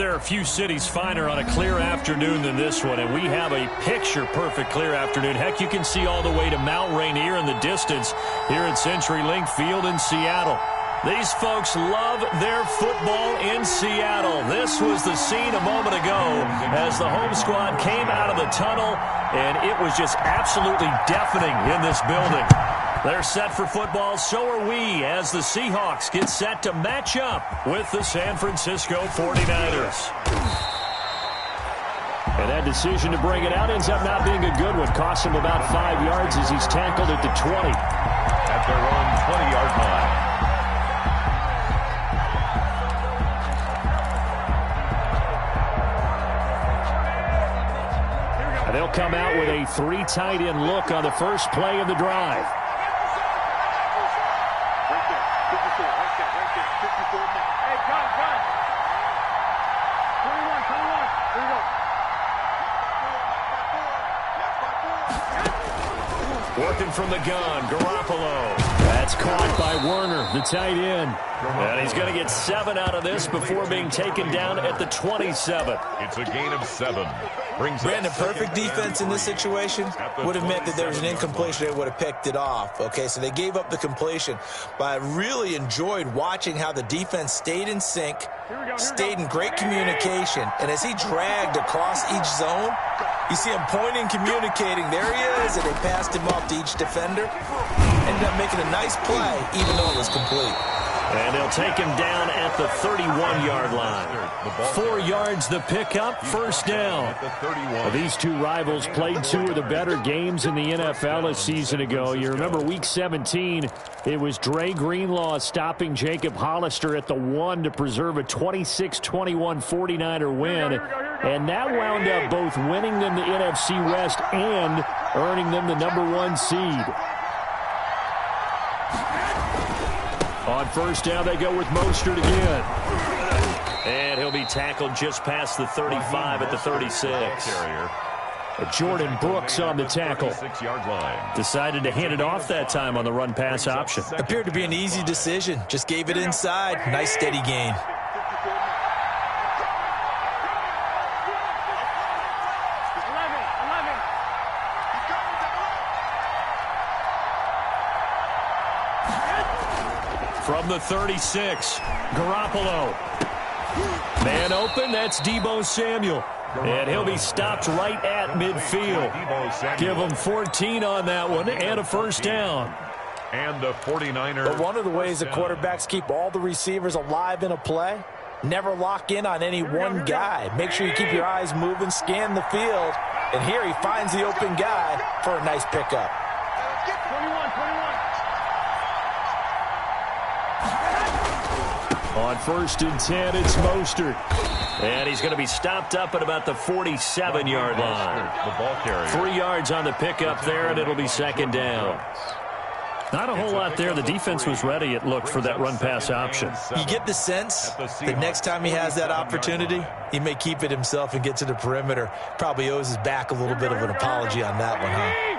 there are a few cities finer on a clear afternoon than this one, and we have a picture-perfect clear afternoon. Heck, you can see all the way to Mount Rainier in the distance here at CenturyLink Field in Seattle. These folks love their football in Seattle. This was the scene a moment ago as the home squad came out of the tunnel, and it was just absolutely deafening in this building. They're set for football, so are we, as the Seahawks get set to match up with the San Francisco 49ers. And that decision to bring it out ends up not being a good one. Costs him about 5 yards as he's tackled at the 20. At their own 20-yard line. And they'll come out with a 3 tight end look on the first play of the drive. Working from the gun, Garoppolo. That's caught by Werner, the tight end. And he's going to get 7 out of this before being taken down at the 27. It's a gain of 7. Brandon, perfect defense in this situation would have meant that there was an incompletion. They would have picked it off. Okay, so they gave up the completion. But I really enjoyed watching how the defense stayed in sync, stayed in great communication. And as he dragged across each zone, you see him pointing, communicating. There he is, and they passed him off to each defender. Ended up making a nice play, even though it was complete. And they'll take him down at the 31-yard line. 4 yards the pickup, first down. These two rivals played 2 of the better games in the NFL a season ago. You remember Week 17, it was Dre Greenlaw stopping Jacob Hollister at the 1 to preserve a 26-21 49er win. And that wound up both winning them the NFC West and earning them the #1 seed. On first down, they go with Mostert again. And he'll be tackled just past the 35 at the 36. Jordan Brooks on the tackle. Decided to hand it off that time on the run-pass option. Appeared to be an easy decision. Just gave it inside. Nice steady gain. From the 36, Garoppolo. Man open, that's Deebo Samuel. And he'll be stopped right at midfield. Give him 14 on that one and a first down. And the 49ers. But one of the ways the quarterbacks keep all the receivers alive in a play, never lock in on any one guy. Make sure you keep your eyes moving, scan the field. And here he finds the open guy for a nice pickup. On first and 10, it's Mostert. And he's going to be stopped up at about the 47-yard line. The ball carrier. 3 yards on the pickup there, and it'll be second down. Not a whole lot there. The defense was ready, it looked, for that run-pass option. You get the sense that next time he has that opportunity, he may keep it himself and get to the perimeter. Probably owes his back a little bit of an apology on that one, huh?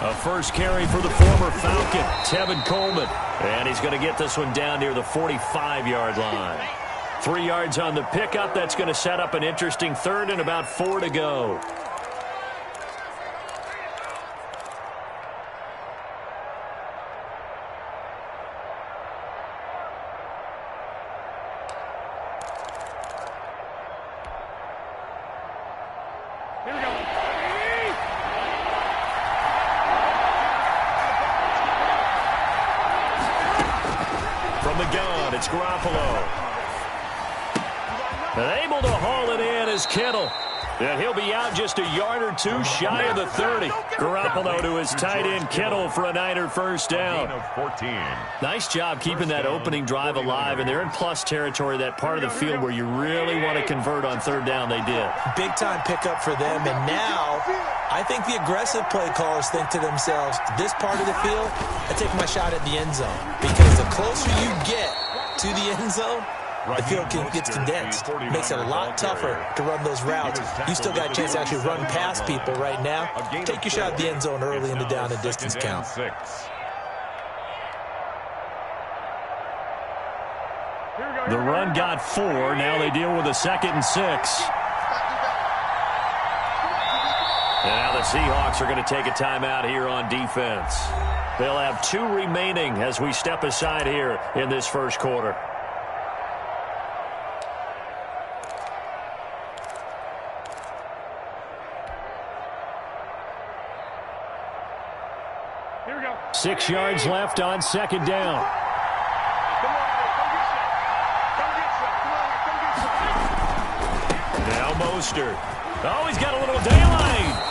A first carry for the former Falcon, Tevin Coleman. And he's going to get this one down near the 45-yard line. 3 yards on the pickup. That's going to set up an interesting third and about 4 to go. It's Garoppolo. And able to haul it in is Kittle. And he'll be out just a yard or two shy of the 30. Garoppolo to his tight end Kittle for a Niner first down. Nice job keeping that opening drive alive, and they're in plus territory, that part of the field where you really want to convert on third down. They did. Big time pickup for them, and now I think the aggressive play callers think to themselves, this part of the field, I take my shot at the end zone. Because the closer you get to the end zone, the field gets condensed. Makes it a lot tougher to run those routes. You still got a chance to actually run past people right now. Take your shot at the end zone early in the down and distance count. The run got 4. Now they deal with a 2nd and 6. And now the Seahawks are going to take a timeout here on defense. They'll have 2 remaining as we step aside here in this first quarter. Here we go. 6 yards left on 2nd down. Now Mostert. Oh, he's got a little daylight.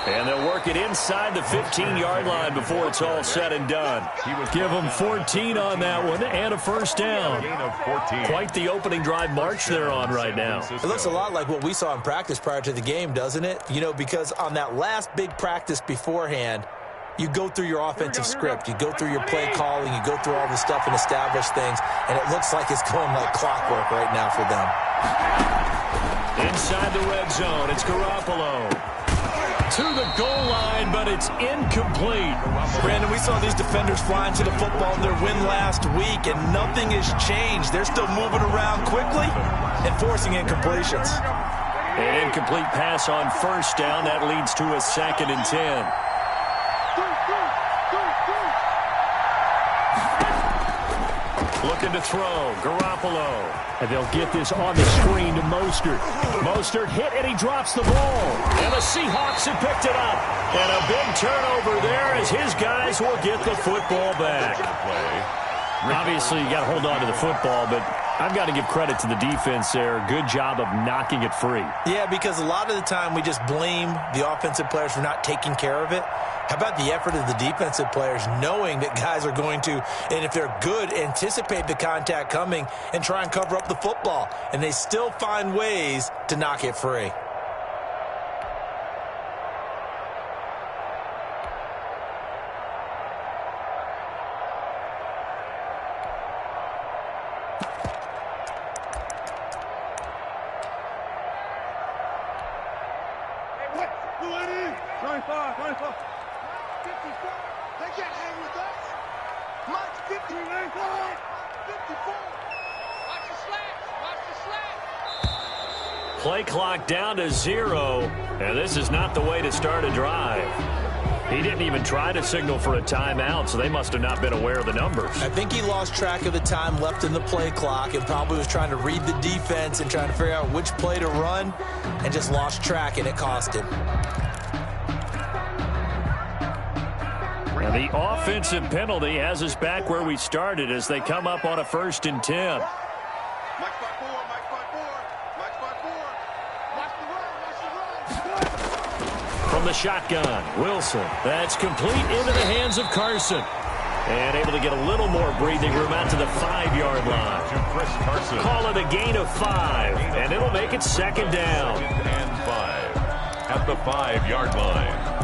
And they'll work it inside the 15-yard line before it's all said and done. Give them 14 on that one and a first down. Quite the opening drive march they're on right now. It looks a lot like what we saw in practice prior to the game, doesn't it? You know, because on that last big practice beforehand, you go through your offensive script. You go through your play calling. You go through all the stuff and establish things. And it looks like it's going like clockwork right now for them. Inside the red zone, it's Garoppolo. To the goal line, but it's incomplete. Brandon, we saw these defenders flying to the football in their win last week, and nothing has changed. They're still moving around quickly and forcing incompletions. An incomplete pass on first down. That leads to a 2nd and 10. Looking to throw, Garoppolo. And they'll get this on the screen to Mostert. Mostert hit, and he drops the ball. And the Seahawks have picked it up. And a big turnover there as his guys will get the football back. Obviously, you got to hold on to the football, but I've got to give credit to the defense there. Good job of knocking it free. Yeah, because a lot of the time we just blame the offensive players for not taking care of it. How about the effort of the defensive players knowing that guys are going to, and if they're good, anticipate the contact coming and try and cover up the football. And they still find ways to knock it free. Play clock down to 0, and this is not the way to start a drive. He didn't even try to signal for a timeout, so they must have not been aware of the numbers. I think he lost track of the time left in the play clock and probably was trying to read the defense and trying to figure out which play to run and just lost track, and it cost him. And the offensive penalty has us back where we started as they come up on a 1st and 10. From the shotgun, Wilson. That's complete into the hands of Carson. And able to get a little more breathing room out to the 5-yard line. Call it a gain of 5, and it'll make it 2nd down. And 5 at the 5-yard line.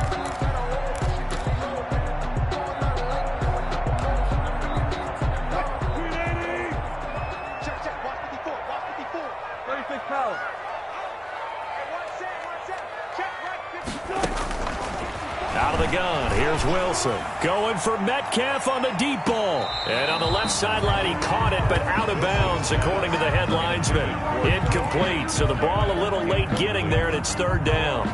Out of the gun, here's Wilson. Going for Metcalf on the deep ball. And on the left sideline, he caught it, but out of bounds, according to the head linesman. Incomplete, so the ball a little late getting there, and it's 3rd down.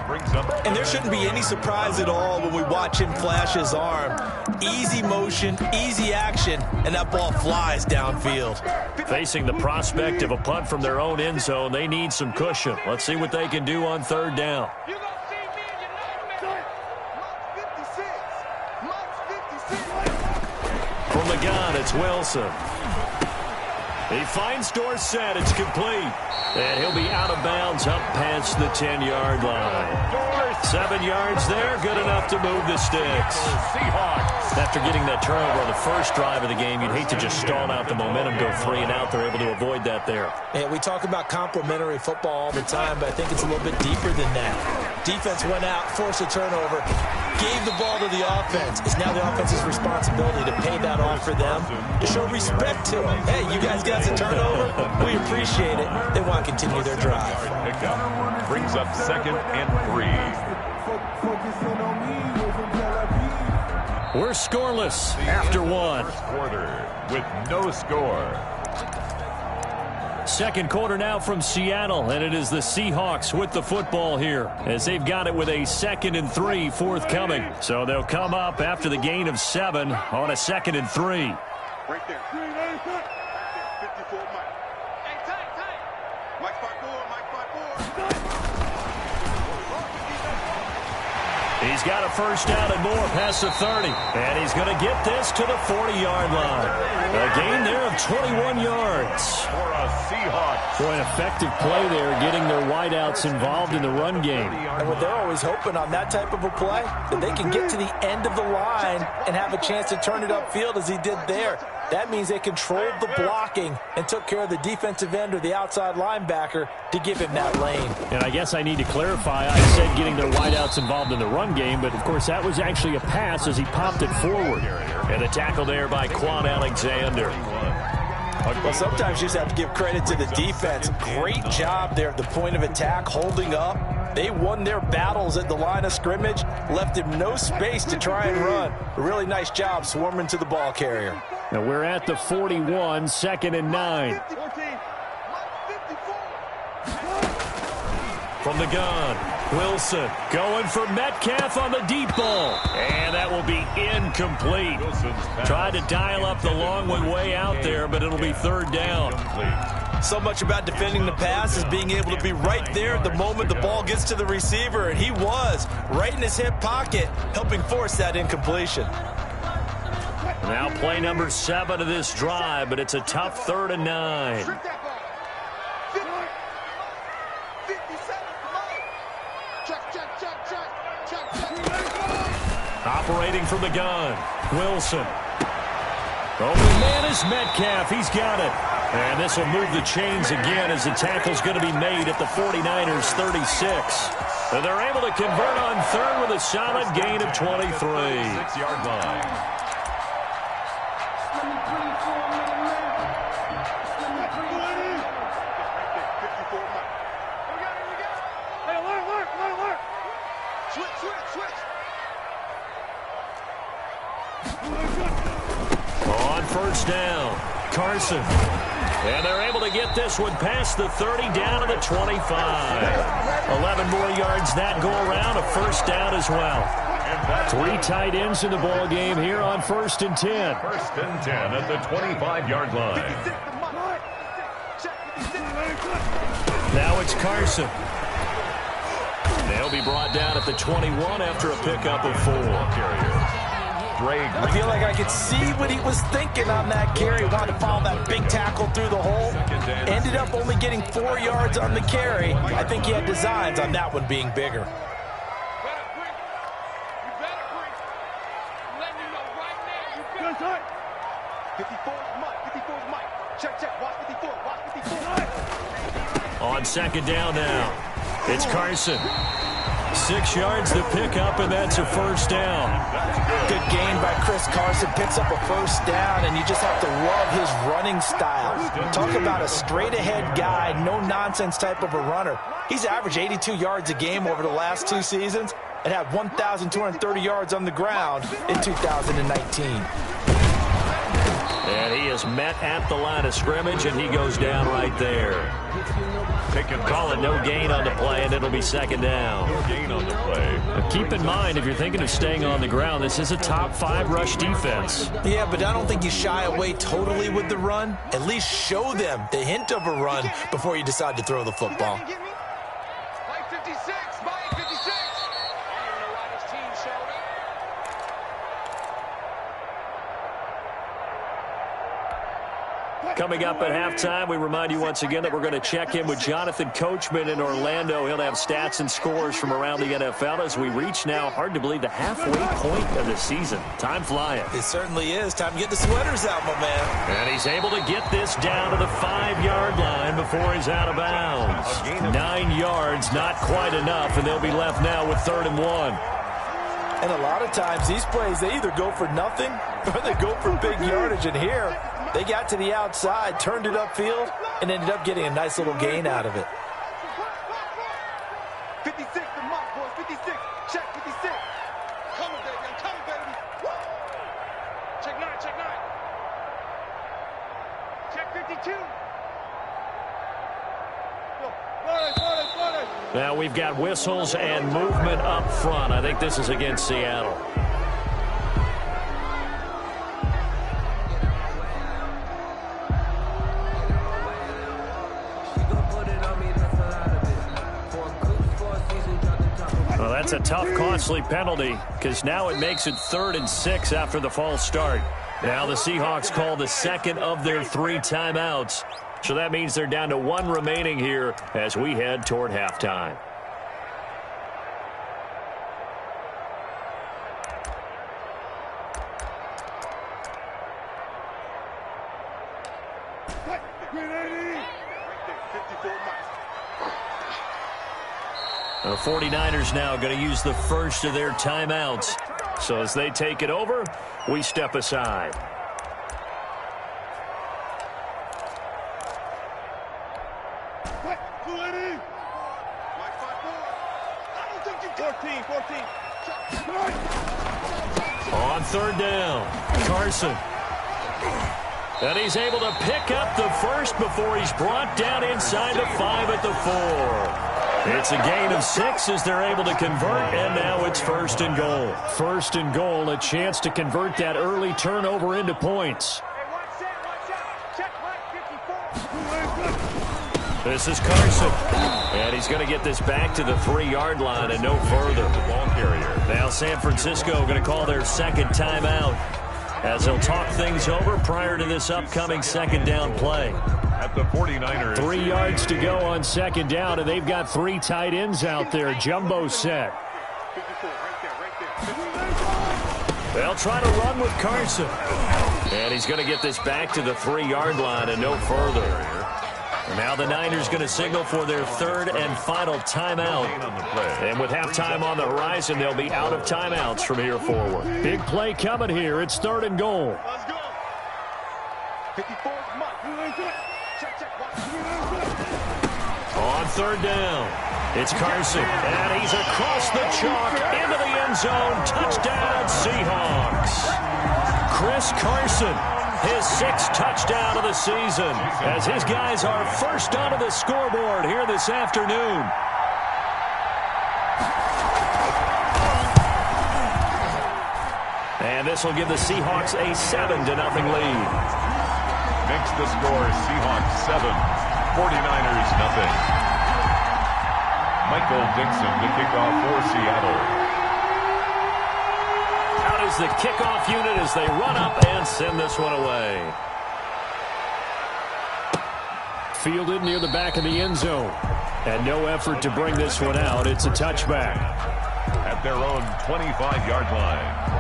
And there shouldn't be any surprise at all when we watch him flash his arm. Easy motion, easy action, and that ball flies downfield. Facing the prospect of a punt from their own end zone, they need some cushion. Let's see what they can do on 3rd down. From the gun, it's Wilson. He finds Dorsett. It's complete. And he'll be out of bounds up past the 10-yard line. 7 yards there, good enough to move the sticks. After getting that turnover on the first drive of the game, you'd hate to just stall out the momentum, go 3 and out. They're able to avoid that there. Yeah, we talk about complimentary football all the time, but I think it's a little bit deeper than that. Defense went out, forced a turnover, gave the ball to the offense. It's now the offense's responsibility to pay that off for them, to show respect to them. Hey, you guys got a turnover? We appreciate it. They want to continue their drive. Pickup brings up 2nd and 3. We're scoreless after one. First quarter with no score. Second quarter now from Seattle, and it is the Seahawks with the football here as they've got it with a 2nd and 3 forthcoming. So they'll come up after the gain of 7 on a 2nd and 3. Right there. 54 Mike. Hey, tight. Mike 5-4, Mike 5-4. He's got a first down and more past the 30. And he's going to get this to the 40-yard line. A gain there of 21 yards. For a Seahawks. Boy, an effective play there, getting their wideouts involved in the run game. And what they're always hoping on that type of a play, that they can get to the end of the line and have a chance to turn it upfield as he did there. That means they controlled the blocking and took care of the defensive end or the outside linebacker to give him that lane. And I guess I need to clarify, I said getting their wideouts involved in the run game, but of course that was actually a pass as he popped it forward. And the tackle there by Quan Alexander. Well, sometimes you just have to give credit to the defense. Great job there at the point of attack, holding up. They won their battles at the line of scrimmage, left him no space to try and run. A really nice job swarming to the ball carrier. Now we're at the 41, 2nd and 9. From the gun, Wilson going for Metcalf on the deep ball. And that will be incomplete. Tried to dial up the long one way out there, but it'll be 3rd down. So much about defending the pass is being able to be right there at the moment the ball gets to the receiver, and he was right in his hip pocket, helping force that incompletion. Now play number 7 of this drive, but it's a tough 3rd and 9. Operating from the gun, Wilson. Open man is Metcalf. He's got it. And this will move the chains again as the tackle's going to be made at the 49ers' 36. And they're able to convert on 3rd with a solid gain of 23. 6-yard line. On first down, Carson. And they're able to get this one past the 30 down to the 25. 11 more yards that go around, a first down as well. 3 tight ends in the ball game here on 1st and 10. 1st and 10 at the 25-yard line. Now it's Carson. They'll be brought down at the 21 after a pickup of 4. I feel like I could see what he was thinking on that carry. Wanted to follow that big tackle through the hole. Ended up only getting 4 yards on the carry. I think he had designs on that one being bigger. On 2nd down now, it's Carson. 6 yards to pick up, and that's a first down. Good gain by Chris Carson. Picks up a first down, and you just have to love his running style. Talk about a straight-ahead guy, no-nonsense type of a runner. He's averaged 82 yards a game over the last 2 seasons and had 1,230 yards on the ground in 2019. And he is met at the line of scrimmage, and he goes down right there. Call it no gain on the play, and it'll be 2nd down. No gain on the play. But keep in mind, if you're thinking of staying on the ground, this is a top 5 rush defense. Yeah, but I don't think you shy away totally with the run. At least show them the hint of a run before you decide to throw the football. Coming up at halftime, we remind you once again that we're going to check in with Jonathan Coachman in Orlando. He'll have stats and scores from around the NFL as we reach now, hard to believe, the halfway point of the season. Time flying. It certainly is. Time to get the sweaters out, my man. And he's able to get this down to the 5-yard line before he's out of bounds. 9 yards, not quite enough, and they'll be left now with 3rd and 1. And a lot of times these plays, they either go for nothing or they go for big yardage. And here, they got to the outside, turned it upfield, and ended up getting a nice little gain out of it. 56, the mark, boys. 56. Check 56. Coming, baby. I'm coming, baby. Check 9, check 9. Check 52. Now we've got whistles and movement up front. I think this is against Seattle. Well, that's a tough, costly penalty because now it makes it 3rd and 6 after the false start. Now the Seahawks call the second of their 3 timeouts. So that means they're down to 1 remaining here as we head toward halftime. The 49ers now going to use the first of their timeouts. So as they take it over, we step aside. On 3rd down, Carson. And he's able to pick up the first before he's brought down inside the 5 at the 4. It's a gain of 6 as they're able to convert, and now it's 1st and goal. 1st and goal, a chance to convert that early turnover into points. This is Carson. And he's going to get this back to the 3-yard line and no further. The ball carrier. Now San Francisco going to call their second timeout as they'll talk things over prior to this upcoming 2nd down play. At the 49ers. 3 yards to go on 2nd down, and they've got 3 tight ends out there. Jumbo set. They'll try to run with Carson. And he's going to get this back to the 3-yard line and no further. Now the Niners going to signal for their 3rd and final timeout. And with halftime on the horizon, they'll be out of timeouts from here forward. Big play coming here. It's 3rd and goal. Let's go. 54 On 3rd down, it's Carson. And he's across the chalk into the end zone. Touchdown, Seahawks. Chris Carson. His 6th touchdown of the season as his guys are first onto the scoreboard here this afternoon. And this will give the Seahawks a 7-0 lead. Makes the score Seahawks 7, 49ers nothing. Michael Dixon to kick off for Seattle. Out is the kickoff unit as they run up and send this one away. Fielded near the back of the end zone. And no effort to bring this one out. It's a touchback. At their own 25-yard line.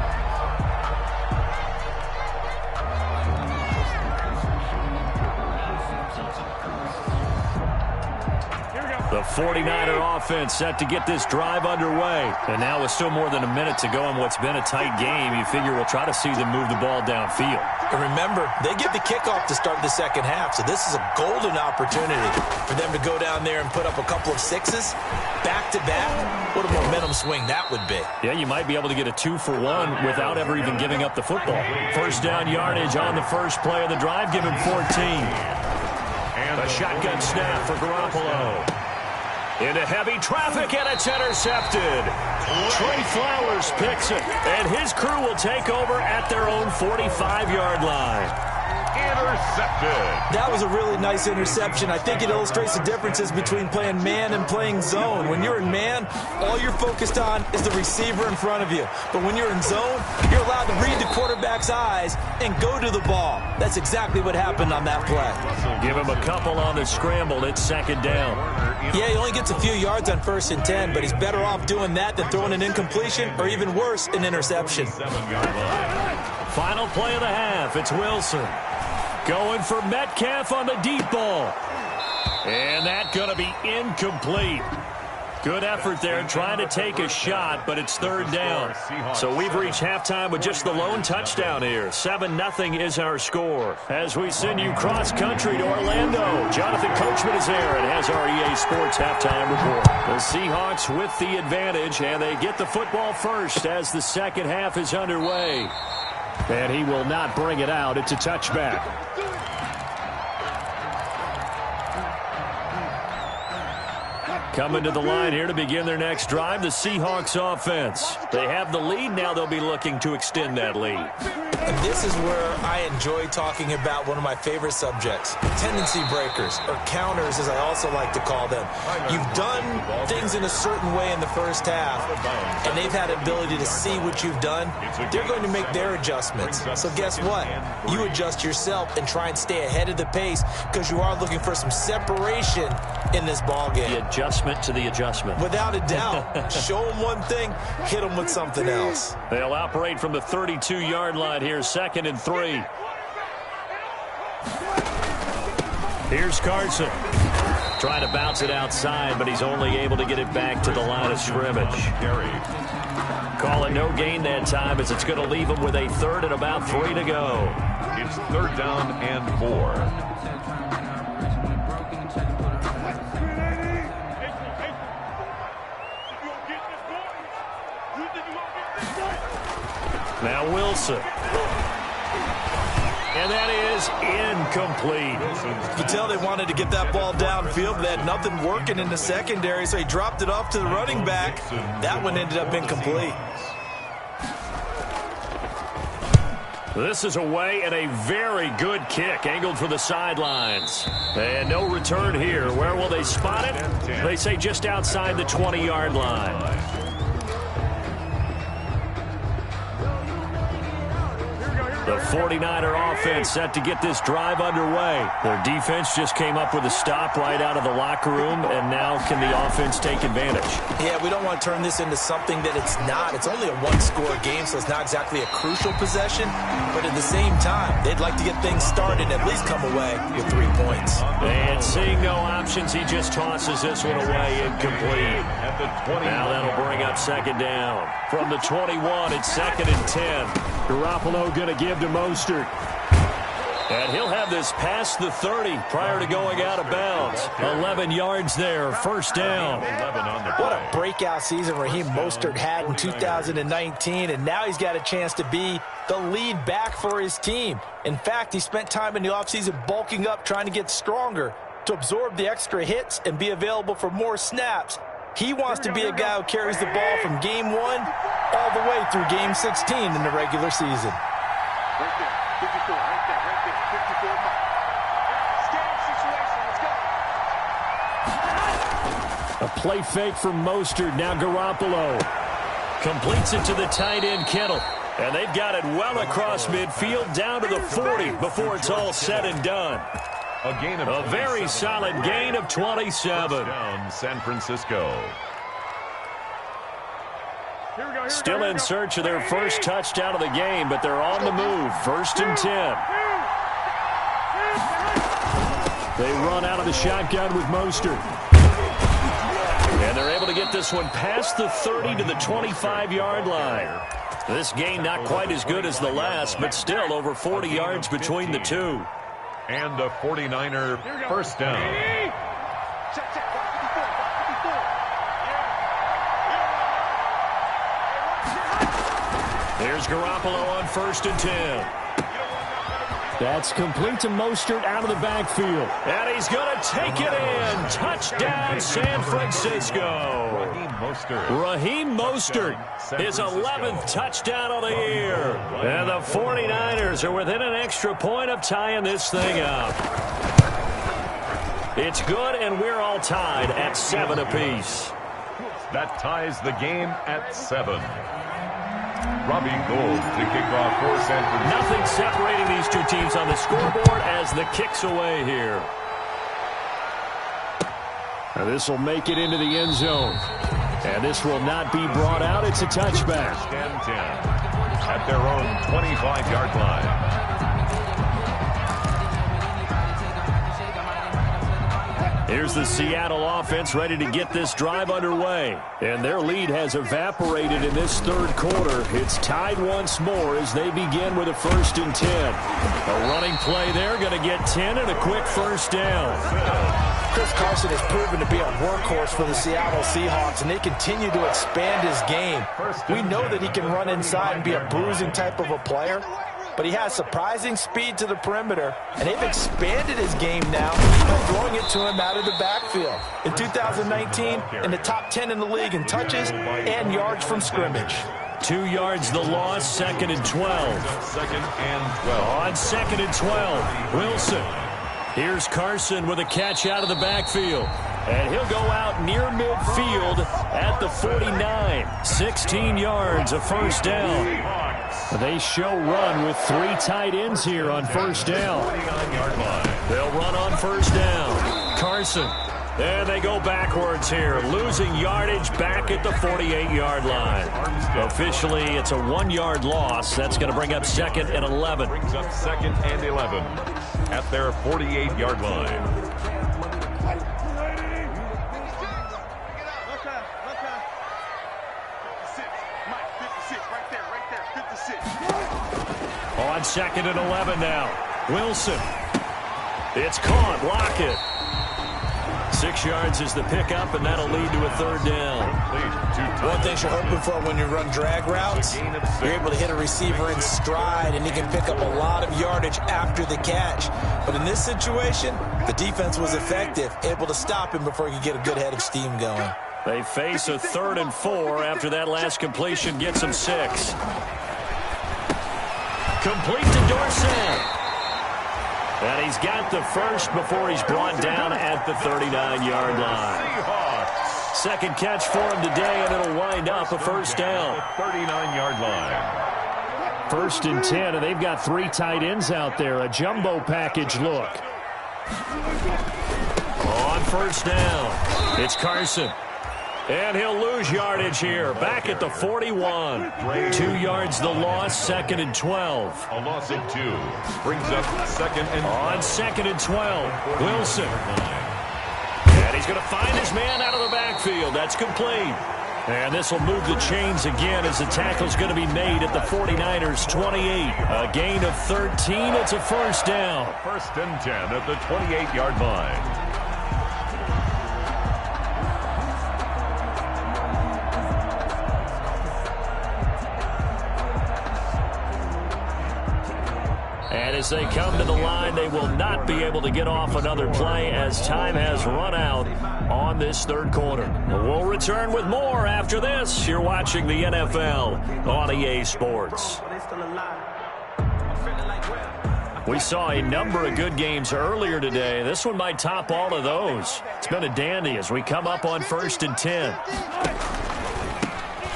The 49er offense set to get this drive underway. And now with still more than a minute to go in what's been a tight game, you figure we'll try to see them move the ball downfield. And remember, they get the kickoff to start the 2nd half, so this is a golden opportunity for them to go down there and put up a couple of 6s back-to-back. What a momentum swing that would be. Yeah, you might be able to get a 2-for-1 without ever even giving up the football. 1st down yardage on the first play of the drive, give him 14. And a shotgun snap for Garoppolo. Into heavy traffic, and it's intercepted. Trey Flowers picks it, and his crew will take over at their own 45-yard line. Intercepted. That was a really nice interception. I think it illustrates the differences between playing man and playing zone. When you're in man, all you're focused on is the receiver in front of you. But when you're in zone, you're allowed to read the quarterback's eyes and go to the ball. That's exactly what happened on that play. Give him a couple on the scramble. It's second down. Yeah, he only gets a few yards on 1st and 10, but he's better off doing that than throwing an incompletion or even worse, an interception. Final play of the half. It's Wilson. Going for Metcalf on the deep ball. And that's going to be incomplete. Good effort there trying to take a shot, but it's third down. So we've reached halftime with just the lone touchdown here. 7-0 is our score. As we send you cross-country to Orlando, Jonathan Coachman is there and has our EA Sports halftime report. The Seahawks with the advantage, and they get the football first as the second half is underway. And he will not bring it out. It's a touchback. Coming to the line here to begin their next drive, the Seahawks offense. They have the lead. Now they'll be looking to extend that lead. And this is where I enjoy talking about one of my favorite subjects, tendency breakers, or counters as I also like to call them. You've done things in a certain way in the first half, and they've had ability to see what you've done. They're going to make their adjustments. So guess what? You adjust yourself and try and stay ahead of the pace because you are looking for some separation in this ball game. The adjustment to the adjustment. Without a doubt. Show them one thing, hit them with something else. They'll operate from the 32-yard line here, 2nd and 3. Here's Carson. Trying to bounce it outside, but he's only able to get it back to the line of scrimmage. Call it no gain that time as it's going to leave him with a 3rd and about 3 to go. It's 3rd down and 4. Now Wilson. And that is incomplete. You can tell they wanted to get that ball downfield, but they had nothing working in the secondary, so he dropped it off to the running back. That one ended up incomplete. This is away and a very good kick angled for the sidelines. And no return here. Where will they spot it? They say just outside the 20-yard line. The 49er offense set to get this drive underway. Their defense just came up with a stop right out of the locker room, and now can the offense take advantage? Yeah, we don't want to turn this into something that it's not. It's only a one-score game, so it's not exactly a crucial possession. But at the same time, they'd like to get things started and at least come away with 3 points. And seeing no options, he just tosses this one away incomplete. Now that'll bring up 2nd down. From the 21, it's 2nd and 10. Garoppolo going to give to Mostert. And he'll have this past the 30 prior to going out of bounds. 11 yards there, 1st down. What a breakout season Raheem Mostert had in 2019, and now he's got a chance to be the lead back for his team. In fact, he spent time in the offseason bulking up, trying to get stronger to absorb the extra hits and be available for more snaps. He wants to be a guy who carries the ball from game 1 all the way through game 16 in the regular season. Right there, 54, right there, 54 mark. Scan situation, let's go. A play fake from Mostert. Now Garoppolo completes it to the tight end Kittle. And they've got it well across midfield down to the 40 before it's all said and done. A very solid gain of 27. Down San Francisco. Still in search of their first touchdown of the game, but they're on the move. 1st and 10. They run out of the shotgun with Mostert. And they're able to get this one past the 30 to the 25-yard line. This gain not quite as good as the last, but still over 40 yards between the two. And a 49er 1st down. Check, check, 54. Here's Garoppolo on 1st and 10. That's complete to Mostert out of the backfield. And he's going to take it in. Touchdown, San Francisco. Raheem Mostert, his 11th touchdown of the year. And the 49ers are within an extra point of tying this thing up. It's good, and we're all tied at 7 apiece. That ties the game at 7. Robbie Gould to kick off for San Francisco. Nothing separating these two teams on the scoreboard as the kick's away here. Now this will make it into the end zone. And this will not be brought out. It's a touchback. 10-10 at their own 25-yard line. Here's the Seattle offense ready to get this drive underway. And their lead has evaporated in this third quarter. It's tied once more as they begin with a 1st and 10. A running play there, going to get 10 and a quick first down. Chris Carson has proven to be a workhorse for the Seattle Seahawks, and they continue to expand his game. We know that he can run inside and be a bruising type of a player, but he has surprising speed to the perimeter, and they've expanded his game now by throwing it to him out of the backfield. In 2019, in the top 10 in the league in touches and yards from scrimmage. 2 yards the loss, 2nd and 12. 2nd and 12. On 2nd and 12, Wilson. Here's Carson with a catch out of the backfield. And he'll go out near midfield at the 49. 16 yards, a first down. They show run with 3 tight ends here on first down. They'll run on first down. Carson. And they go backwards here, losing yardage back at the 48-yard line. Officially, it's a 1-yard loss. That's going to bring up 2nd and 11. Brings up 2nd and 11 at their 48-yard line. On 2nd and 11 now. Wilson. It's caught. Lockett. 6 yards is the pickup, and that'll lead to a 3rd down. One thing you're hoping for when you run drag routes, you're able to hit a receiver in stride, and he can pick up a lot of yardage after the catch. But in this situation, the defense was effective, able to stop him before he could get a good head of steam going. They face a 3rd and 4 after that last completion gets them 6. Complete to Dorsett. And he's got the first before he's brought down at the 39-yard line. 2nd catch for him today, and it'll wind up a first down. 39-yard line. 1st and 10, and they've got 3 tight ends out there. A jumbo package look. On first down, it's Carson. And he'll lose yardage here. Back at the 41. 2 yards the loss, 2nd and 12. A loss of 2. Brings up 2nd and 12. On 2nd and 12, Wilson. And he's going to find his man out of the backfield. That's complete. And this will move the chains again as the tackle's going to be made at the 49ers' 28. A gain of 13. It's a first down. 1st and 10 at the 28-yard line. And as they come to the line, they will not be able to get off another play as time has run out on this 3rd quarter. We'll return with more after this. You're watching the NFL on EA Sports. We saw a number of good games earlier today. This one might top all of those. It's been a dandy as we come up on 1st and 10.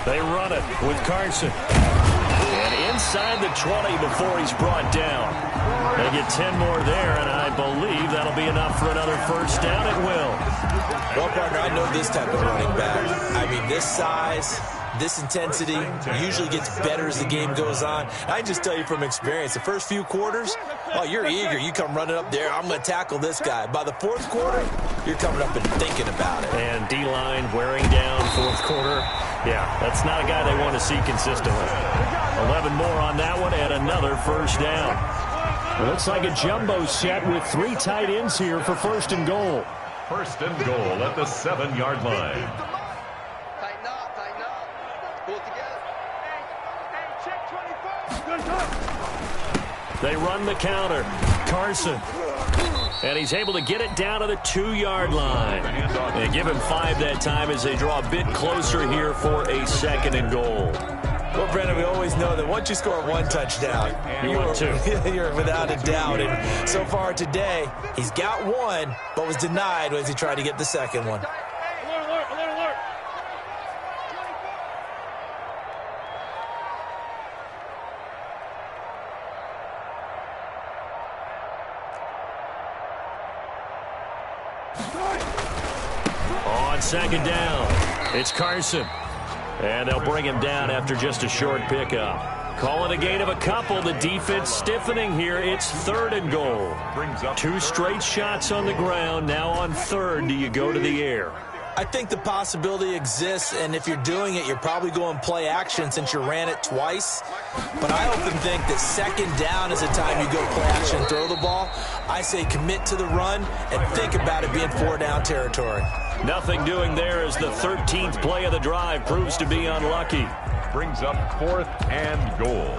They run it with Carson. And inside the 20 before he's brought down. They get 10 more there, and I believe that'll be enough for another first down. It will. Well, partner, I know this type of running back. I mean, this size, this intensity usually gets better as the game goes on. I just tell you from experience, the first few quarters, oh, you're eager. You come running up there, I'm going to tackle this guy. By the 4th quarter, you're coming up and thinking about it. And D-line wearing down 4th quarter. Yeah, that's not a guy they want to see consistently. 11 more on that one and another first down. It looks like a jumbo set with 3 tight ends here for 1st and goal. 1st and goal at the 7-yard line. Tighten up, tighten up. Pull it together. Hey, check 24. They run the counter. Carson. And he's able to get it down to the 2-yard line. And give him 5 that time as they draw a bit closer here for a 2nd and goal. Well, Brendan, we always know that once you score 1 touchdown, you're without a doubt. And so far today, he's got 1, but was denied as he tried to get the 2nd one. Alert. On 2nd down, it's Carson. And they'll bring him down after just a short pickup. Call it a gain of a couple. The defense stiffening here. It's 3rd and goal. 2 straight shots on the ground. Now on 3rd, do you go to the air? I think the possibility exists, and if you're doing it, you're probably going play action since you ran it twice. But I often think that 2nd down is the time you go play action and throw the ball. I say commit to the run and think about it being 4-down territory. Nothing doing there as the 13th play of the drive proves to be unlucky. Brings up 4th and goal.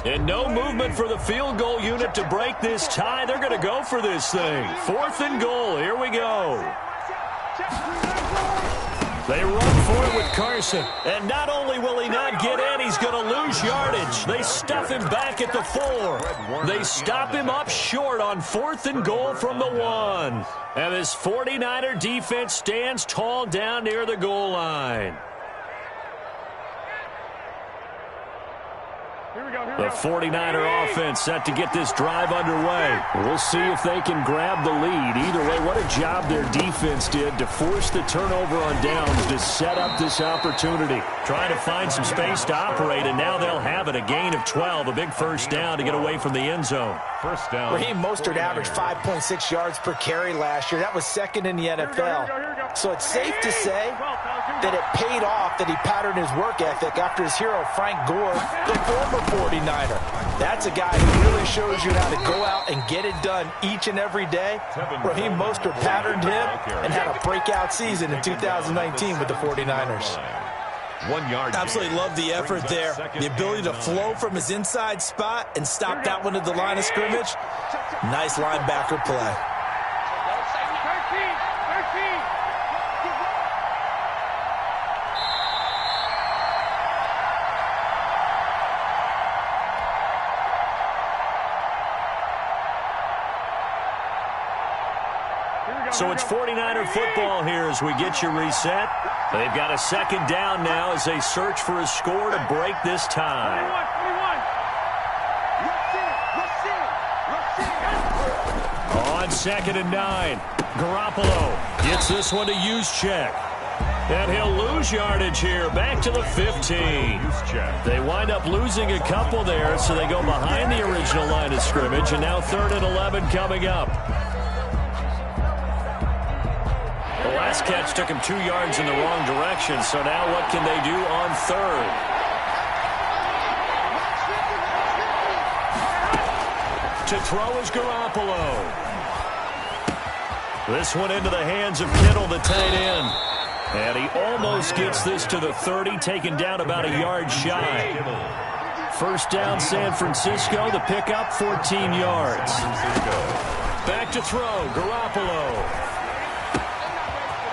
And no movement for the field goal unit to break this tie. They're going to go for this thing. 4th and goal. Here we go. They run for it with Carson. And not only will he not get in, he's going to lose yardage. They stuff him back at the 4. They stop him up short on 4th and goal from the 1. And this 49er defense stands tall down near the goal line. The 49er offense set to get this drive underway. We'll see if they can grab the lead. Either way, what a job their defense did to force the turnover on downs to set up this opportunity. Trying to find some space to operate, and now they'll have it. A gain of 12, a big 1st down to get away from the end zone. 1st down. Raheem Mostert averaged 5.6 yards per carry last year. That was 2nd in the NFL. So it's safe to say that it paid off that he patterned his work ethic after his hero, Frank Gore, the former 49er. That's a guy who really shows you how to go out and get it done each and every day. Raheem Mostert patterned him and had a breakout season in 2019 with the 49ers. 1 yard. Absolutely love the effort there. The ability to flow from his inside spot and stop that one at the line of scrimmage. Nice linebacker play. So it's 49er football here as we get you reset. They've got a 2nd down now as they search for a score to break this tie. On 2nd and 9, Garoppolo gets this one to Juszczyk. And he'll lose yardage here, back to the 15. They wind up losing a couple there, so they go behind the original line of scrimmage, and now 3rd and 11 coming up. The last catch took him 2 yards in the wrong direction, so now what can they do on 3rd? To throw is Garoppolo. This one into the hands of Kittle, the tight end. And he almost gets this to the 30, taken down about a yard shy. 1st down, San Francisco. The pickup, 14 yards. Back to throw, Garoppolo.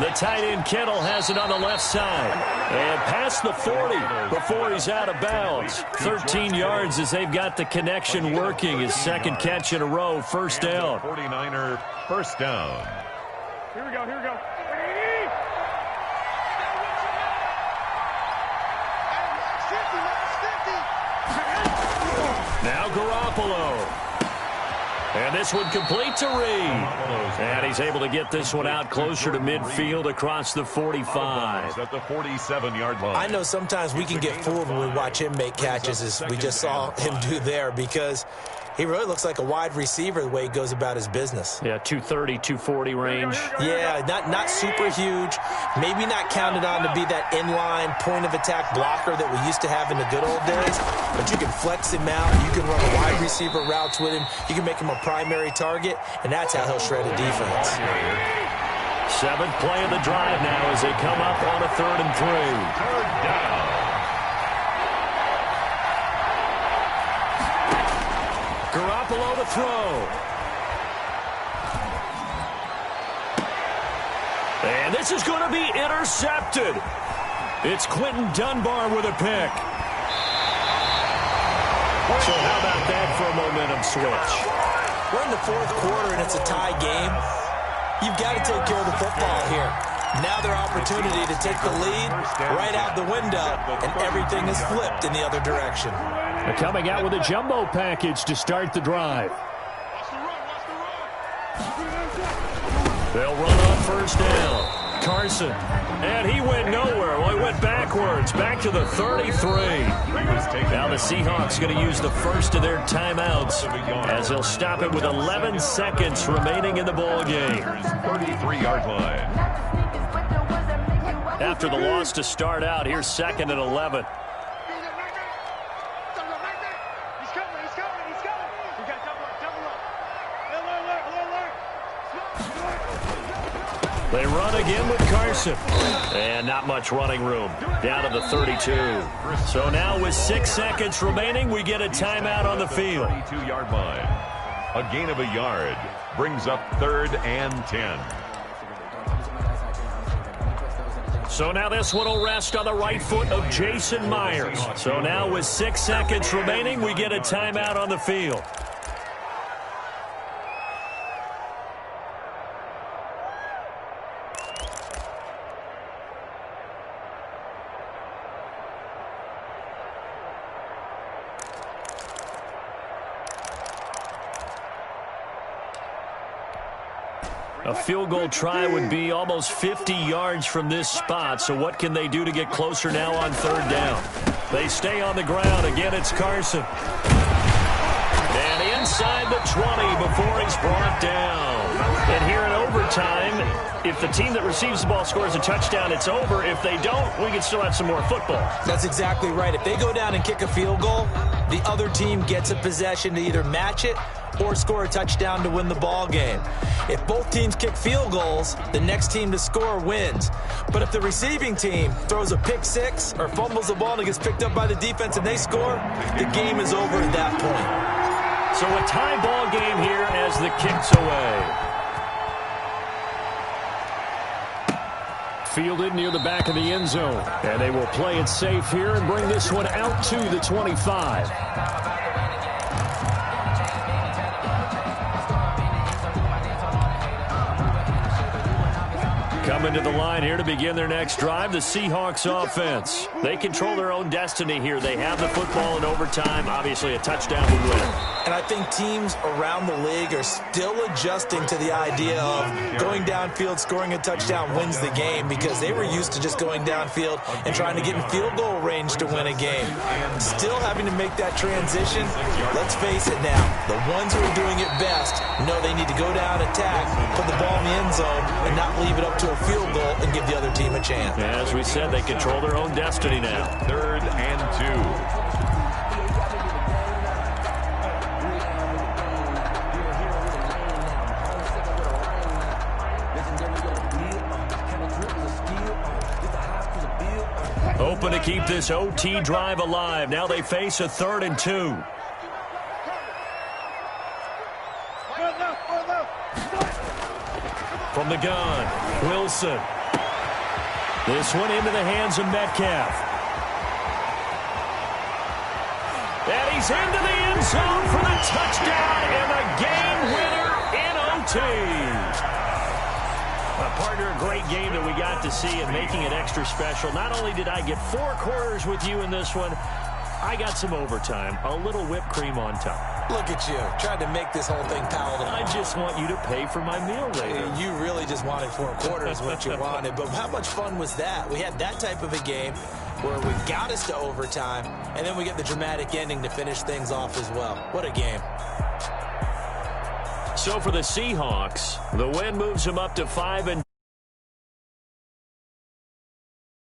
The tight end Kittle has it on the left side. And past the 40 before he's out of bounds. 13 yards as they've got the connection working. His 2nd catch in a row, 1st down. 49er 1st down. Here we go. Now Garoppolo. And this one complete to Reed. And he's able to get this one out closer to midfield across the 45. At the 47-yard line. I know sometimes we can get fooled when we watch him make catches, as we just saw him do there, because he really looks like a wide receiver the way he goes about his business. Yeah, 230, 240 range. Yeah, not super huge. Maybe not counted on to be that inline point-of-attack blocker that we used to have in the good old days. But you can flex him out. You can run a wide receiver routes with him. You can make him a primary target, and that's how he'll shred a defense. Seventh play of the drive now as they come up on a 3rd and 3. Third down. Garoppolo to throw. And this is going to be intercepted. It's Quentin Dunbar with a pick. So how about that for a momentum switch? We're in the 4th quarter and it's a tie game. You've got to take care of the football here. Now their opportunity to take the lead right out the window, and everything is flipped in the other direction. They're coming out with a jumbo package to start the drive. They'll run on 1st down. Carson. And he went nowhere. Well, he went backwards. Back to the 33. Now the Seahawks going to use the first of their timeouts as they'll stop it with 11 seconds remaining in the ball game. 33-yard line. After the loss to start out, here's 2nd and 11. They run again with Carson. And not much running room. Down to the 32. So now with 6 seconds remaining, we get a timeout on the field. 22-yard line. A gain of a yard brings up 3rd and 10. So now this one will rest on the right foot of Jason Myers. So now with 6 seconds remaining, we get a timeout on the field. A field goal try would be almost 50 yards from this spot, so what can they do to get closer now on 3rd down? They stay on the ground. Again, it's Carson. And inside the 20 before he's brought down. And here in overtime, if the team that receives the ball scores a touchdown, it's over. If they don't, we can still have some more football. That's exactly right. If they go down and kick a field goal, the other team gets a possession to either match it or score a touchdown to win the ball game. If both teams kick field goals, the next team to score wins. But if the receiving team throws a pick six or fumbles the ball and it gets picked up by the defense and they score, the game is over at that point. So a tie ball game here as the kick's away. Fielded near the back of the end zone. And they will play it safe here and bring this one out to the 25. Coming to the line here to begin their next drive, the Seahawks offense. They control their own destiny here. They have the football in overtime. Obviously, a touchdown would win. And I think teams around the league are still adjusting to the idea of going downfield, scoring a touchdown wins the game, because they were used to just going downfield and trying to get in field goal range to win a game. Still having to make that transition. Let's face it now, the ones who are doing it best know they need to go down, attack, put the ball in the end zone, and not leave it up to a field goal and give the other team a chance. As we said, they control their own destiny now. 3rd and 2. Open to keep this OT drive alive. Now they face a 3rd and 2. From the gun, Wilson. This one into the hands of Metcalf. And he's into the end zone for the touchdown and the game winner in OT. Partner, a great game that we got to see and making it extra special. Not only did I get 4 quarters with you in this one, I got some overtime, a little whipped cream on top. Look at you, trying to make this whole thing palatable. I just want you to pay for my meal later. You really just wanted 4 quarters, what you wanted. But how much fun was that? We had that type of a game where we got us to overtime, and then we get the dramatic ending to finish things off as well. What a game. So for the Seahawks, the win moves them up to 5-2.